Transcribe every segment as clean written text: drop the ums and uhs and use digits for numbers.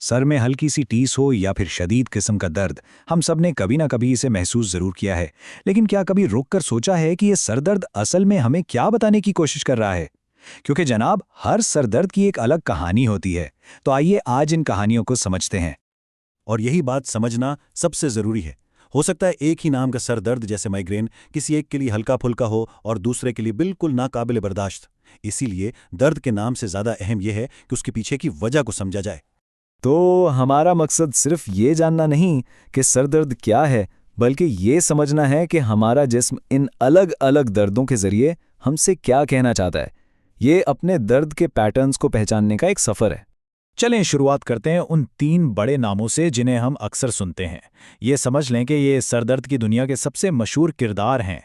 Sir में हल्की सी टीस हो या फिर शदीद किस्म का दर्द, हम सब ने कभी ना कभी इसे महसूस जरूर किया है। लेकिन क्या कभी रुक कर सोचा है कि ये सर दर्द असल में हमें क्या बताने की कोशिश कर रहा है? क्योंकि जनाब, हर सर दर्द की एक अलग कहानी होती है। तो आइए आज इन कहानियों को समझते हैं। और यही बात समझना सबसे ज़रूरी है। हो सकता है एक ही नाम का सर दर्द जैसे माइग्रेन किसी एक के लिए हल्का फुल्का हो और दूसरे के लिए बिल्कुल नाकाबिले बर्दाश्त। इसीलिए दर्द के नाम से ज़्यादा अहम यह है कि उसके पीछे की वजह को समझा जाए। तो हमारा मकसद सिर्फ ये जानना नहीं कि सर दर्द क्या है, बल्कि ये समझना है कि हमारा जिस्म इन अलग अलग दर्दों के जरिए हमसे क्या कहना चाहता है। ये अपने दर्द के पैटर्न्स को पहचानने का एक सफ़र है। चलें शुरुआत करते हैं उन 3 बड़े नामों से जिन्हें हम अक्सर सुनते हैं। ये समझ लें कि ये सरदर्द की दुनिया के सबसे मशहूर किरदार हैं।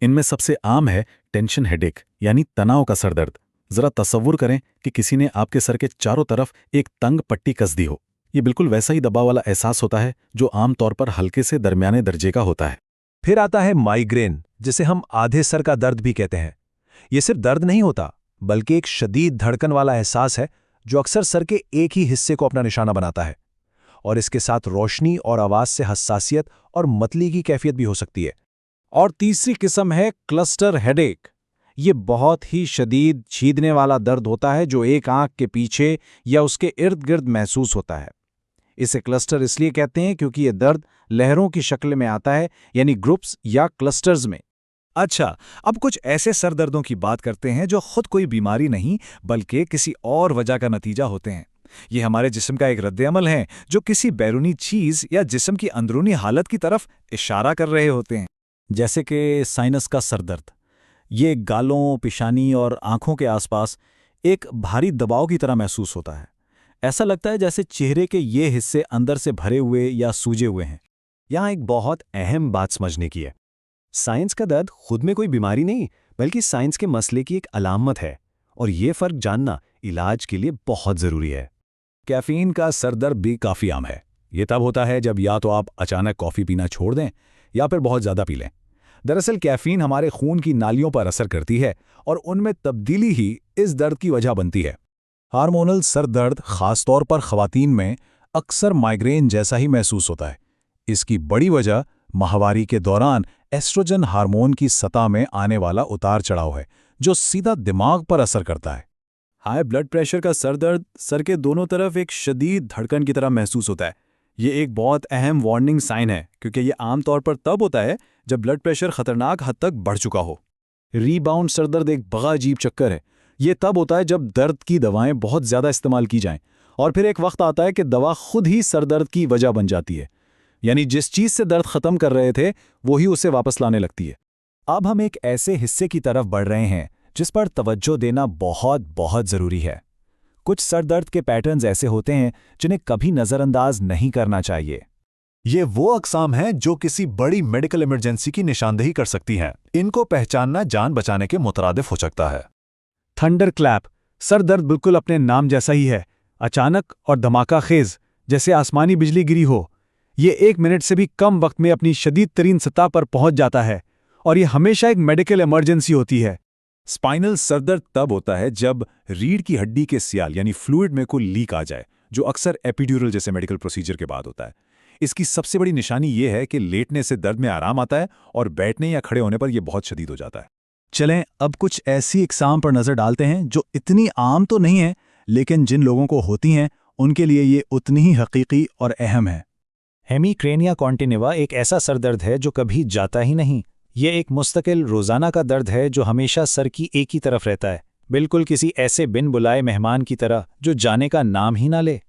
इनमें सबसे आम है टेंशन हेडेक यानी तनाव का सर दर्द। ज़रा तसव्वुर करें कि किसी ने आपके सर के चारों तरफ एक तंग पट्टी कस दी हो। ये बिल्कुल वैसा ही दबाव वाला एहसास होता है जो आमतौर पर हल्के से दरमियाने दर्जे का होता है। फिर आता है माइग्रेन, जिसे हम आधे सर का दर्द भी कहते हैं। ये सिर्फ दर्द नहीं होता, बल्कि एक शदीद धड़कन वाला एहसास है जो अक्सर सर के एक ही हिस्से को अपना निशाना बनाता है। और इसके साथ रोशनी और आवाज से हसासियत और मतली की कैफियत भी हो सकती है। और तीसरी किस्म है क्लस्टर हेडेक। ये बहुत ही शदीद छीदने वाला दर्द होता है जो एक आंख के पीछे या उसके इर्द गिर्द महसूस होता है। इसे क्लस्टर इसलिए कहते हैं क्योंकि ये दर्द लहरों की शक्ल में आता है, यानी ग्रुप्स या क्लस्टर्स में। अच्छा, अब कुछ ऐसे सर दर्दों की बात करते हैं जो खुद कोई बीमारी नहीं बल्कि किसी और वजह का नतीजा होते हैं। ये हमारे जिस्म का एक रद्द-ए-अमल है जो किसी बैरूनी चीज या जिस्म की अंदरूनी हालत की तरफ इशारा कर रहे होते हैं। जैसे कि साइनस का सर दर्द। ये गालों, पेशानी और आंखों के आसपास एक भारी दबाव की तरह महसूस होता है। ऐसा लगता है जैसे चेहरे के ये हिस्से अंदर से भरे हुए या सूजे हुए हैं। यहाँ एक बहुत अहम बात समझने की है। साइंस का दर्द खुद में कोई बीमारी नहीं, बल्कि साइंस के मसले की एक अलामत है, और ये फर्क जानना इलाज के लिए बहुत जरूरी है। कैफीन का सर दर्द भी काफ़ी आम है। ये तब होता है जब या तो आप अचानक कॉफ़ी पीना छोड़ दें या फिर बहुत ज़्यादा पी लें। दरअसल कैफीन हमारे खून की नालियों पर असर करती है और उनमें तब्दीली ही इस दर्द की वजह बनती है। हार्मोनल सर दर्द खासतौर पर ख़वातीन में अक्सर माइग्रेन जैसा ही महसूस होता है। इसकी बड़ी वजह माहवारी के दौरान एस्ट्रोजन हार्मोन की सतह में आने वाला उतार चढ़ाव है, जो सीधा दिमाग पर असर करता है। हाई ब्लड प्रेशर का सर दर्द सर के दोनों तरफ एक शदीद धड़कन की तरह महसूस होता है। ये एक बहुत अहम वार्निंग साइन है, क्योंकि ये आमतौर पर तब होता है जब ब्लड प्रेशर खतरनाक हद तक बढ़ चुका हो। रीबाउंड सर दर्द एक बड़ा अजीब चक्कर है। ये तब होता है जब दर्द की दवाएं बहुत ज़्यादा इस्तेमाल की जाएं, और फिर एक वक्त आता है कि दवा खुद ही सर दर्द की वजह बन जाती है। यानी जिस चीज़ से दर्द ख़त्म कर रहे थे वही उसे वापस लाने लगती है। अब हम एक ऐसे हिस्से की तरफ बढ़ रहे हैं जिस पर तवज्जो देना बहुत बहुत ज़रूरी है। कुछ सर दर्द के पैटर्न्स ऐसे होते हैं जिन्हें कभी नज़रअंदाज नहीं करना चाहिए। ये वो अक़साम हैं जो किसी बड़ी मेडिकल इमरजेंसी की निशानदेही कर सकती हैं। इनको पहचानना जान बचाने के मुतरादिफ हो सकता है। थंडर क्लैप सर दर्द बिल्कुल अपने नाम जैसा ही है। अचानक और धमाका खेज, जैसे आसमानी बिजली गिरी हो। ये 1 मिनट से भी कम वक्त में अपनी शदीद तरीन सतह पर पहुंच जाता है, और ये हमेशा एक मेडिकल इमरजेंसी होती है। स्पाइनल सरदर्द तब होता है जब रीढ़ की हड्डी के सियाल यानी फ्लूइड में कोई लीक आ जाए, जो अक्सर एपिड्यूरल जैसे मेडिकल प्रोसीजर के बाद होता है। इसकी सबसे बड़ी निशानी ये है कि लेटने से दर्द में आराम आता है और बैठने या खड़े होने पर यह बहुत शदीद हो जाता है। चलें अब कुछ ऐसी इकसाम पर नज़र डालते हैं जो इतनी आम तो नहीं है, लेकिन जिन लोगों को होती हैं उनके लिए ये उतनी ही हकीकी और अहम है। हेमीक्रेनिया कॉन्टिनेवा एक ऐसा सर दर्द है जो कभी जाता ही नहीं। ये एक मुस्तकिल रोज़ाना का दर्द है जो हमेशा सर की एक ही तरफ रहता है, बिल्कुल किसी ऐसे बिन बुलाए मेहमान की तरह जो जाने का नाम ही ना ले।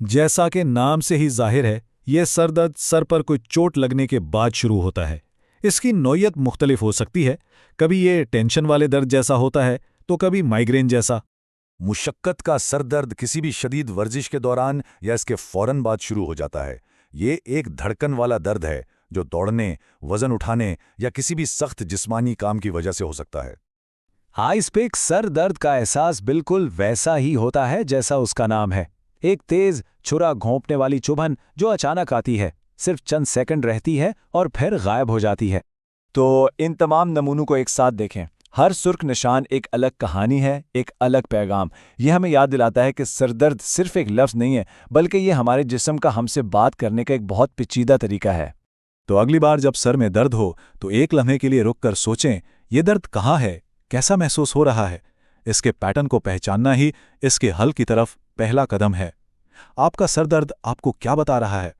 जैसा कि नाम से ही जाहिर है, यह सर दर्द सर पर कोई चोट लगने के बाद शुरू होता है। इसकी नौयत मुख्तलिफ हो सकती है। कभी ये टेंशन वाले दर्द जैसा होता है तो कभी माइग्रेन जैसा। मुशक्कत का सर दर्द किसी भी शदीद वर्जिश के दौरान या इसके फ़ौरन बाद शुरू हो जाता है। ये एक धड़कन वाला दर्द है जो दौड़ने, वज़न उठाने या किसी भी सख्त जिस्मानी काम की वजह से हो सकता है। हाई स्पेक सर दर्द का एहसास बिल्कुल वैसा ही होता है जैसा उसका नाम है। एक तेज छुरा घोंपने वाली चुभन जो अचानक आती है, सिर्फ चंद सेकंड रहती है और फिर गायब हो जाती है। तो इन तमाम नमूनों को एक साथ देखें। हर सुर्ख निशान एक अलग कहानी है, एक अलग पैगाम। यह हमें याद दिलाता है कि सरदर्द सिर्फ एक लफ्ज़ नहीं है, बल्कि ये हमारे जिस्म का हमसे बात करने का एक बहुत पेचीदा तरीका है। तो अगली बार जब सर में दर्द हो तो एक लम्हे के लिए रुककर सोचें, ये दर्द कहाँ है, कैसा महसूस हो रहा है। इसके पैटर्न को पहचानना ही इसके हल की तरफ पहला कदम है। आपका सर दर्द आपको क्या बता रहा है?